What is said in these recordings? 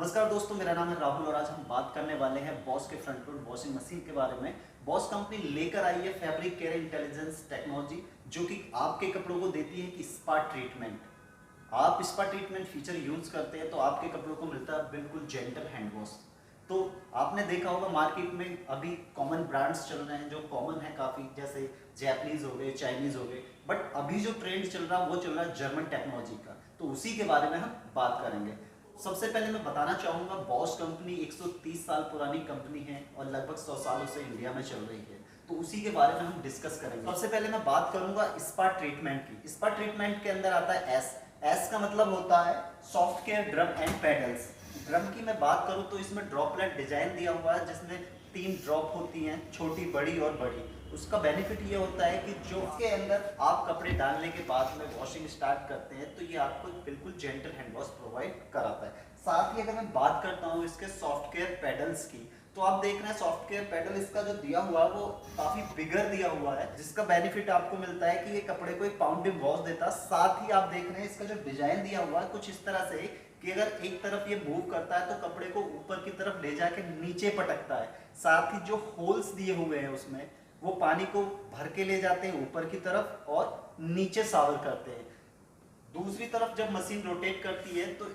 नमस्कार दोस्तों, मेरा नाम है राहुल और आज हम बात करने वाले हैं बॉस के फ्रंट लोड वॉशिंग मशीन के बारे में। बॉस कंपनी लेकर आई है फैब्रिक केयर इंटेलिजेंस टेक्नोलॉजी, जो कि आपके कपड़ों को देती है कि स्पा ट्रीटमेंट। आप स्पा ट्रीटमेंट फीचर यूज करते हैं तो आपके कपड़ों को मिलता है बिल्कुल जेंटल हैंड वॉश। तो आपने देखा होगा मार्केट में अभी कॉमन ब्रांड्स चल रहे हैं जो कॉमन है काफ़ी, जैसे जैपनीज हो गए, चाइनीज हो गए, बट अभी जो ट्रेंड चल रहा है वो चल रहा है जर्मन टेक्नोलॉजी का। तो उसी के बारे में हम बात करेंगे। सबसे पहले मैं बताना चाहूँगा, बॉस कंपनी 130 साल पुरानी कंपनी है और लगभग 100 सालों से इंडिया में चल रही है। तो उसी के बारे में हम डिस्कस करेंगे। सबसे पहले मैं बात करूंगा स्पा ट्रीटमेंट की। स्पा ट्रीटमेंट के अंदर आता है एस का मतलब होता है soft care drum and pedals. Drum की मैं बात करूं तो इसमें ड्रॉपलेट डिजाइन दिया हुआ है जिसमें 3 ड्रॉप होती हैं, छोटी, बड़ी और बड़ी। उसका बेनिफिट ये होता है कि जो के अंदर आप कपड़े डालने के बाद में वॉशिंग स्टार्ट करते हैं तो ये आपको बिल्कुल जेंटल हैंड वॉश प्रोवाइड कराता है। साथ ही अगर मैं बात करता हूँ इसके सॉफ्ट केयर पेडल्स की, तो आप देख रहे हैं सॉफ्ट केयर पेडल इसका जो दिया हुआ है वो काफी बिगर दिया हुआ है, जिसका बेनिफिट आपको मिलता है कि ये कपड़े को 1 पाउंड में वॉश देता है। साथ ही आप देख रहे हैं इसका जो डिजाइन दिया हुआ है कुछ इस तरह से कि अगर एक तरफ ये मूव करता है तो कपड़े को ऊपर की तरफ ले जाके नीचे पटकता है। साथ ही जो होल्स दिए हुए हैं उसमें वो पानी को भर के ले जाते हैं ऊपर की तरफ और नीचे शावर करते हैं। दूसरी तरफ जब मशीन रोटेट करती है तो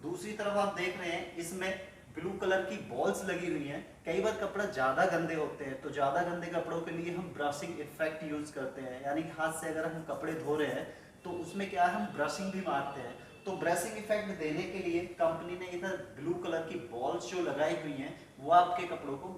दूसरी तरफ आप देख रहे हैं इसमें ब्लू कलर की बॉल्स लगी हुई हैं। कई बार कपड़ा ज़्यादा गंदे होते हैं तो ज़्यादा गंदे कपड़ों के लिए हम ब्रशिंग इफेक्ट यूज करते हैं, यानी कि हाथ से अगर हम कपड़े धो रहे हैं तो उसमें क्या है, हम ब्रशिंग भी मारते हैं। तो ब्रशिंग इफेक्ट देने के लिए कंपनी ने इधर ब्लू कलर की बॉल्स जो लगाई हुई हैं वो आपके कपड़ों को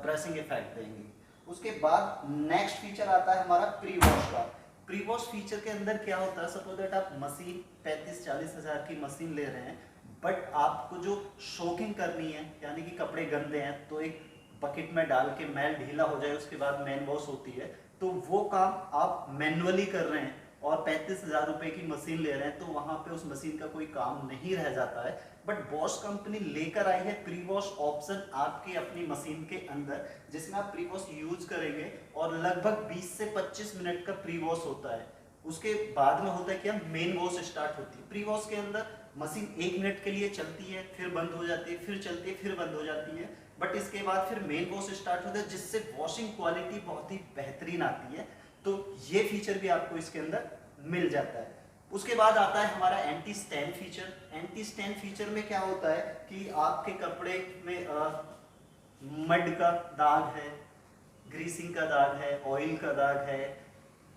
ब्रशिंग इफेक्ट देंगी। उसके बाद नेक्स्ट फीचर आता है हमारा प्री वॉश का। प्री वॉश फीचर के अंदर क्या होता है, सपोज दैट आप मशीन 35-40 हज़ार की मशीन ले रहे हैं, बट आपको जो शोकिंग करनी है यानी कि कपड़े गंदे हैं तो एक बकेट में डाल के मैल ढीला हो जाए उसके बाद मैन वॉश होती है, तो वो काम आप मैनुअली कर रहे हैं और 35,000 रुपए की मशीन ले रहे हैं तो वहां पे उस मशीन का कोई काम नहीं रह जाता है। बट बॉश कंपनी लेकर आई है प्री वॉश ऑप्शन आपकी अपनी मशीन के अंदर, जिसमें आप प्री वॉश यूज करेंगे और लगभग 20 से 25 मिनट का प्री वॉश होता है। उसके बाद में होता है क्या, मेन वॉश स्टार्ट होती है। प्री वॉश के अंदर मशीन 1 मिनट के लिए चलती है, फिर बंद हो जाती है, फिर चलती है, फिर बंद हो जाती है। बट इसके बाद फिर मेन वॉश स्टार्ट होता है जिससे वॉशिंग क्वालिटी बहुत ही बेहतरीन आती है। तो ये फीचर भी आपको इसके अंदर मिल जाता है। उसके बाद आता है हमारा anti stand feature. Anti stand feature में क्या होता है कि आपके कपड़े में मड का दाग है, ग्रीसिंग का दाग है, ऑयल का दाग है,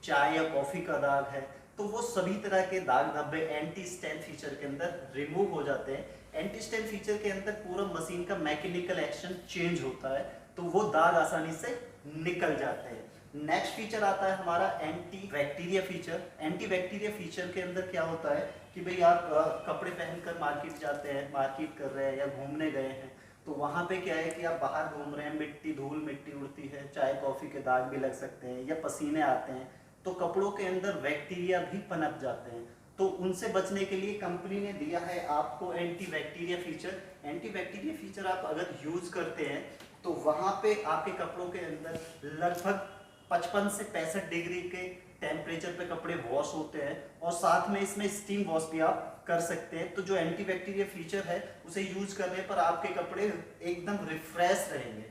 चाय या कॉफी का दाग है, तो वो सभी तरह के दाग धब्बे एंटी स्टैन फीचर के अंदर रिमूव हो जाते हैं। एंटी स्टैन फीचर के अंदर पूरा मशीन का मैकेनिकल एक्शन चेंज होता है तो वो दाग आसानी से निकल जाते हैं। नेक्स्ट फीचर आता है हमारा anti bacteria feature. Anti bacteria feature के अंदर क्या होता है कि भाई आप कपड़े पहनकर मार्केट जाते हैं, मार्केट कर रहे हैं या घूमने गए हैं, तो वहाँ पे क्या है कि आप बाहर घूम रहे हैं, मिट्टी, धूल मिट्टी उड़ती है, चाय कॉफ़ी के दाग भी लग सकते हैं या पसीने आते हैं, तो कपड़ों के अंदर बैक्टीरिया भी पनप जाते हैं। तो उनसे बचने के लिए कंपनी ने दिया है आपको anti bacteria feature. Anti bacteria feature आप अगर यूज करते हैं तो वहाँ पे आपके कपड़ों के अंदर लगभग 55 से 65 डिग्री के टेम्परेचर पे कपड़े वॉश होते हैं और साथ में इसमें स्टीम वॉश भी आप कर सकते हैं। तो जो एंटी बैक्टीरिया फीचर है उसे यूज करने पर आपके कपड़े एकदम रिफ्रेश रहेंगे।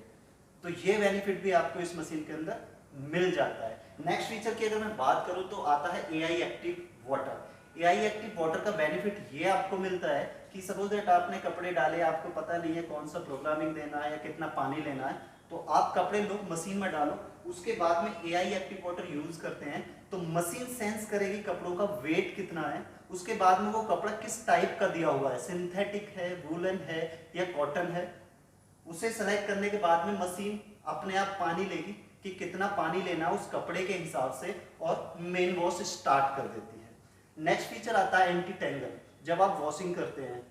तो ये बेनिफिट भी आपको इस मशीन के अंदर मिल जाता है। नेक्स्ट फीचर की अगर मैं बात करूं तो आता है AI active water. AI active water का बेनिफिट ये आपको मिलता है कि सपोज दैट आपने कपड़े डाले, आपको पता नहीं है कौन सा प्रोग्रामिंग देना है या कितना पानी लेना है, तो आप कपड़े लो, मशीन में डालो, उसके बाद में AI एक्टिव वाटर यूज करते हैं तो मशीन सेंस करेगी कपड़ों का वेट कितना है, उसके बाद में वो कपड़ा किस टाइप का दिया हुआ है, सिंथेटिक है, वूलन है या कॉटन है, उसे सेलेक्ट करने के बाद में मशीन अपने आप पानी लेगी कि कितना पानी लेना है उस कपड़े के हिसाब से और मेन वॉश स्टार्ट कर देती है। नेक्स्ट फीचर आता है एंटी टेंगल। जब आप वॉशिंग करते हैं,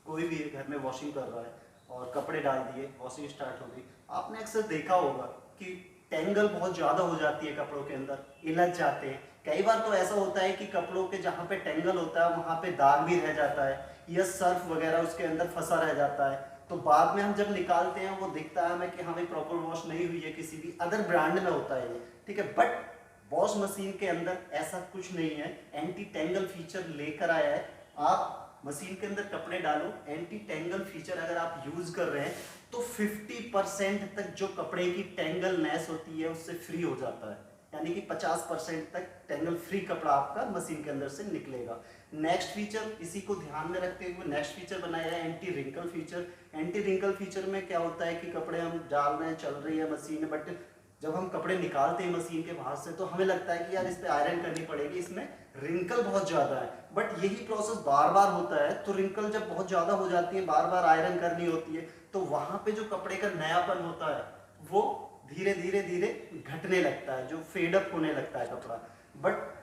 कोई भी घर में वॉशिंग कर रहा है और कपड़े डाल दिए, वॉशिंग स्टार्ट हो गई, आपने अक्सर देखा होगा कि टेंगल बहुत ज़्यादा हो जाती है कपड़ों के अंदर, इलझ जाते हैं। कई बार तो ऐसा होता है कि कपड़ों के जहाँ पे टेंगल होता है वहाँ पे दाग भी रह जाता है या सर्फ वगैरह उसके अंदर फंसा रह जाता है, तो बाद में हम जब निकालते हैं वो दिखता है हमें कि हाँ भाई प्रॉपर वॉश नहीं हुई है, किसी भी अदर ब्रांड में होता है ये, ठीक है। बट बॉस मशीन के अंदर ऐसा कुछ नहीं है, एंटी टेंगल फीचर लेकर आया है। आप मशीन के अंदर कपड़े डालो, एंटी टेंगल फीचर अगर आप यूज कर रहे हैं तो 50% तक जो कपड़े की टेंगलनेस होती है उससे फ्री हो जाता है, यानी कि 50% तक टेंगल फ्री कपड़ा आपका मशीन के अंदर से निकलेगा। नेक्स्ट फीचर, इसी को ध्यान में रखते हुए नेक्स्ट फीचर बनाया है anti wrinkle feature. Anti wrinkle feature में क्या होता है कि कपड़े हम डाल रहे हैं, चल रही है मशीन, बट जब हम कपड़े निकालते हैं मशीन के बाहर से तो हमें लगता है कि यार इस पे आयरन करनी पड़ेगी, इसमें रिंकल बहुत ज्यादा है, बट यही प्रोसेस बार बार होता है तो रिंकल जब बहुत ज्यादा हो जाती है, बार बार आयरन करनी होती है, तो वहां पे जो कपड़े का नयापन होता है वो धीरे धीरे धीरे घटने लगता है, जो फेडअप होने लगता है कपड़ा। बट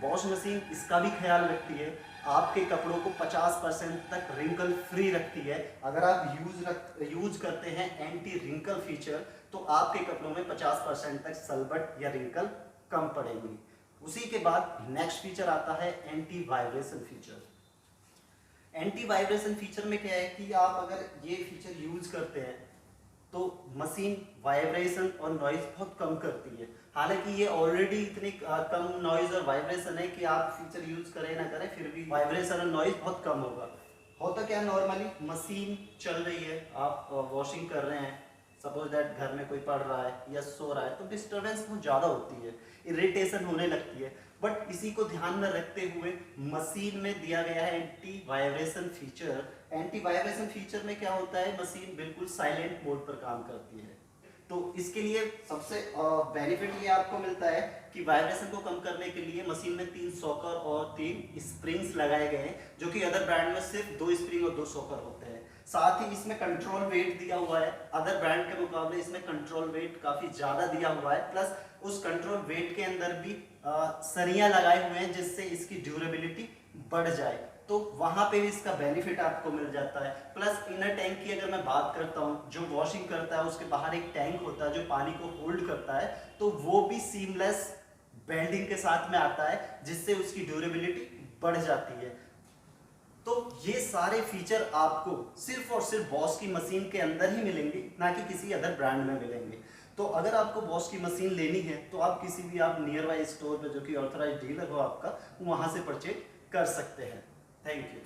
वॉश मशीन इसका भी ख्याल रखती है, आपके कपड़ों को 50% तक रिंकल फ्री रखती है। अगर आप यूज करते हैं एंटी रिंकल फीचर तो आपके कपड़ों में 50% तक सलबट या रिंकल कम पड़ेंगी। उसी के बाद नेक्स्ट फीचर आता है anti vibration feature. Anti vibration feature में क्या है कि आप अगर ये फीचर यूज करते हैं तो मशीन वाइब्रेशन और नॉइज बहुत कम करती है। हालांकि ये ऑलरेडी इतनी कम नॉइज और वाइब्रेशन है कि आप फीचर यूज करें ना करें फिर भी वाइब्रेशन और नॉइज बहुत कम होगा। होता क्या, नॉर्मली मशीन चल रही है, आप वॉशिंग कर रहे हैं, सपोज दैट घर में कोई पढ़ रहा है या सो रहा है तो डिस्टर्बेंस बहुत ज़्यादा होती है, इरिटेशन होने लगती है। बट इसी को ध्यान में रखते हुए मशीन में दिया गया है anti vibration feature. Anti vibration feature में क्या होता है, मशीन बिल्कुल साइलेंट मोड पर काम करती है। तो इसके लिए सबसे बेनिफिट ये आपको मिलता है कि वाइब्रेशन को कम करने के लिए मशीन में 3 सॉकर और 3 स्प्रिंग्स लगाए गए हैं, जो कि अदर ब्रांड में सिर्फ 2 स्प्रिंग और 2 सॉकर होते हैं। साथ ही इसमें कंट्रोल वेट दिया हुआ है, अदर ब्रांड के मुकाबले इसमें कंट्रोल वेट काफी ज्यादा दिया हुआ है, प्लस उस कंट्रोल वेट के अंदर भी सरियां लगाए हुए हैं जिससे इसकी ड्यूरेबिलिटी बढ़ जाए, तो वहां पे भी इसका बेनिफिट आपको मिल जाता है। प्लस इनर टैंक की अगर मैं बात करता हूँ, जो वॉशिंग करता है उसके बाहर एक टैंक होता है जो पानी को होल्ड करता है, तो वो भी सीमलेस बेल्डिंग के साथ में आता है जिससे उसकी ड्यूरेबिलिटी बढ़ जाती है। तो ये सारे फीचर आपको सिर्फ और सिर्फ बॉस की मशीन के अंदर ही मिलेंगे, ना कि किसी अदर ब्रांड में मिलेंगे। तो अगर आपको बॉस की मशीन लेनी है तो आप किसी भी आप नियर बाई स्टोर पे जो कि ऑथराइज्ड डीलर हो आपका, वहां से परचेज कर सकते हैं। Thank you.